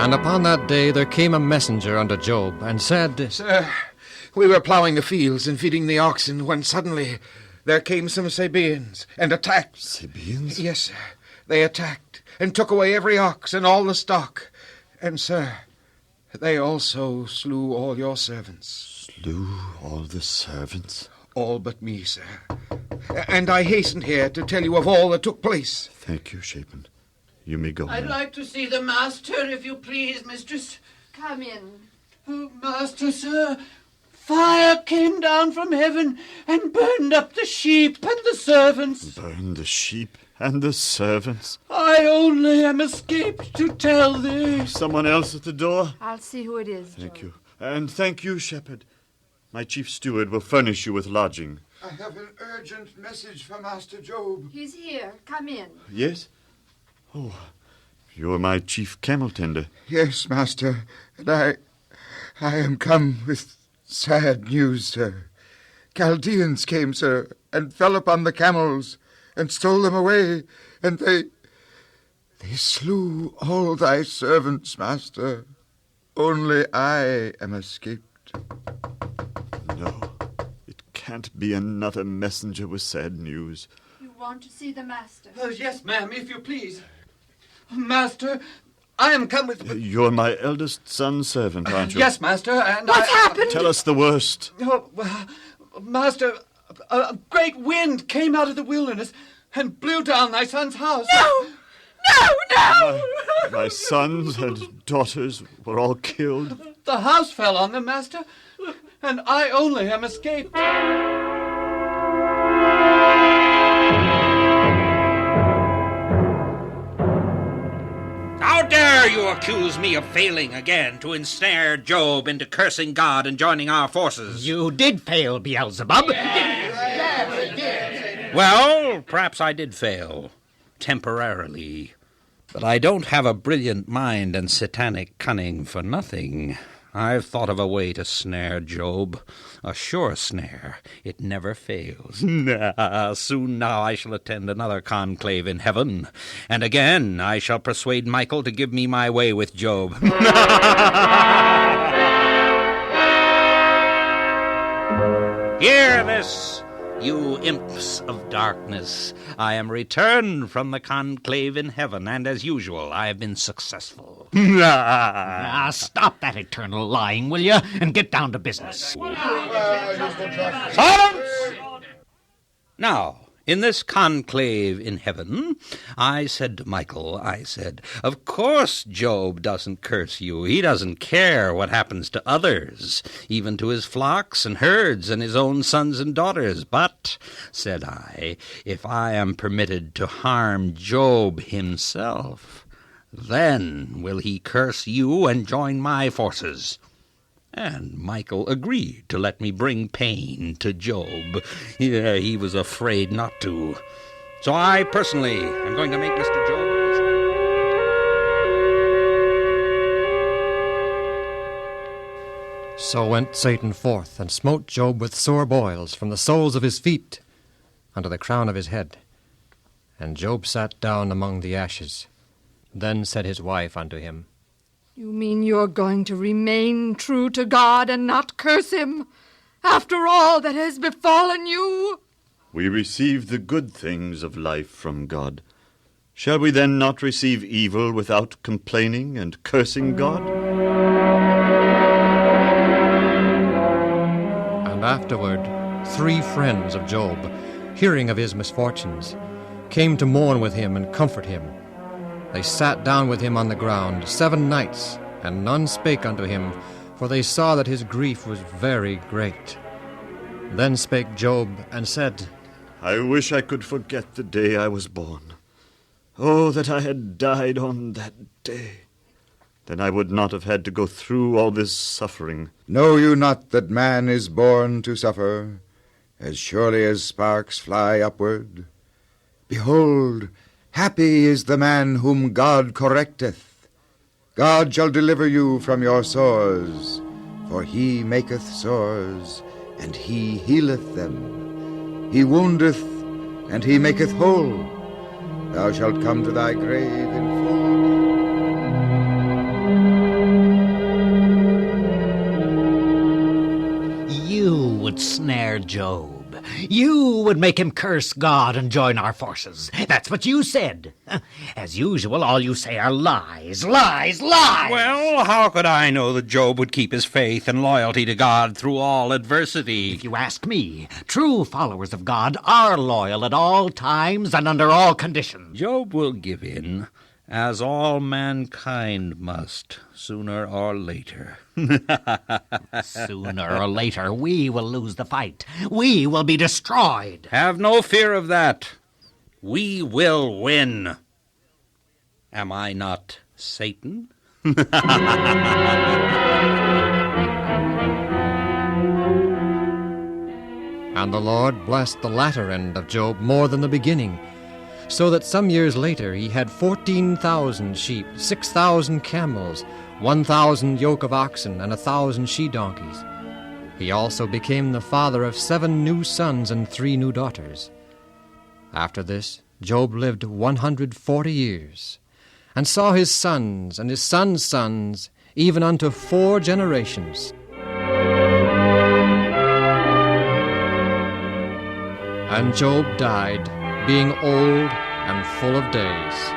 And upon that day there came a messenger unto Job, and said, Sir, we were ploughing the fields and feeding the oxen, when suddenly there came some Sabaeans, and attacked. Sabaeans? Yes, sir. They attacked, and took away every ox and all the stock. And, sir, they also slew all your servants. Slew all the servants? All but me, sir. And I hastened here to tell you of all that took place. Thank you, Shapen. You may go. I'd like to see the master, if you please, mistress. Come in. Oh, master, sir, fire came down from heaven and burned up the sheep and the servants. Burn the sheep and the servants? I only am escaped to tell thee. Someone else at the door? I'll see who it is. Thank you. And thank you, shepherd. My chief steward will furnish you with lodging. I have an urgent message for Master Job. He's here. Come in. Yes? Oh, you're my chief camel tender. Yes, Master, and I am come with sad news, sir. Chaldeans came, sir, and fell upon the camels, and stole them away, and they slew all thy servants, Master. Only I am escaped. No, it can't be another messenger with sad news. You want to see the master? Oh, yes, ma'am, if you please. Master, I am come with... You're my eldest son's servant, aren't you? Yes, master, and What's happened? Tell us the worst. Oh, master, a great wind came out of the wilderness and blew down thy son's house. No! My sons and daughters were all killed. The house fell on them, master, and I only am escaped. How dare you accuse me of failing again to ensnare Job into cursing God and joining our forces? You did fail, Beelzebub. Well, perhaps I did fail. Temporarily. But I don't have a brilliant mind and satanic cunning for nothing. I've thought of a way to snare Job. A sure snare. It never fails. Soon now I shall attend another conclave in heaven, and again I shall persuade Michael to give me my way with Job. Hear this, you imps of darkness. I am returned from the conclave in heaven, and as usual I have been successful. Stop that eternal lying, will you? And get down to business. Silence! Now, in this conclave in heaven, I said to Michael, of course Job doesn't curse you. He doesn't care what happens to others, even to his flocks and herds and his own sons and daughters. But, said I, if I am permitted to harm Job himself, then will he curse you and join my forces. And Michael agreed to let me bring pain to Job. Yeah, he was afraid not to. So I personally am going to make Mr. Job... So went Satan forth, and smote Job with sore boils from the soles of his feet unto the crown of his head. And Job sat down among the ashes. Then said his wife unto him, You mean you're going to remain true to God and not curse him, after all that has befallen you? We receive the good things of life from God. Shall we then not receive evil without complaining and cursing God? And afterward 3 friends of Job, hearing of his misfortunes, came to mourn with him and comfort him. They sat down with him on the ground 7 nights, and none spake unto him, for they saw that his grief was very great. Then spake Job, and said, I wish I could forget the day I was born. Oh, that I had died on that day. Then I would not have had to go through all this suffering. Know you not that man is born to suffer, as surely as sparks fly upward? Behold, happy is the man whom God correcteth. God shall deliver you from your sores, for he maketh sores, and he healeth them. He woundeth, and he maketh whole. Thou shalt come to thy grave in full. would snare Job. You would make him curse God and join our forces. That's what you said. As usual, all you say are lies, lies, lies! Well, how could I know that Job would keep his faith and loyalty to God through all adversity? If you ask me, true followers of God are loyal at all times and under all conditions. Job will give in, as all mankind must, sooner or later. Sooner or later, we will lose the fight. We will be destroyed. Have no fear of that. We will win. Am I not Satan? And the Lord blessed the latter end of Job more than the beginning, so that some years later he had 14,000 sheep, 6,000 camels, 1,000 yoke of oxen, and 1,000 she-donkeys. He also became the father of 7 new sons and 3 new daughters. After this, Job lived 140 years, and saw his sons and his sons' sons, even unto 4 generations. And Job died, being old and full of days.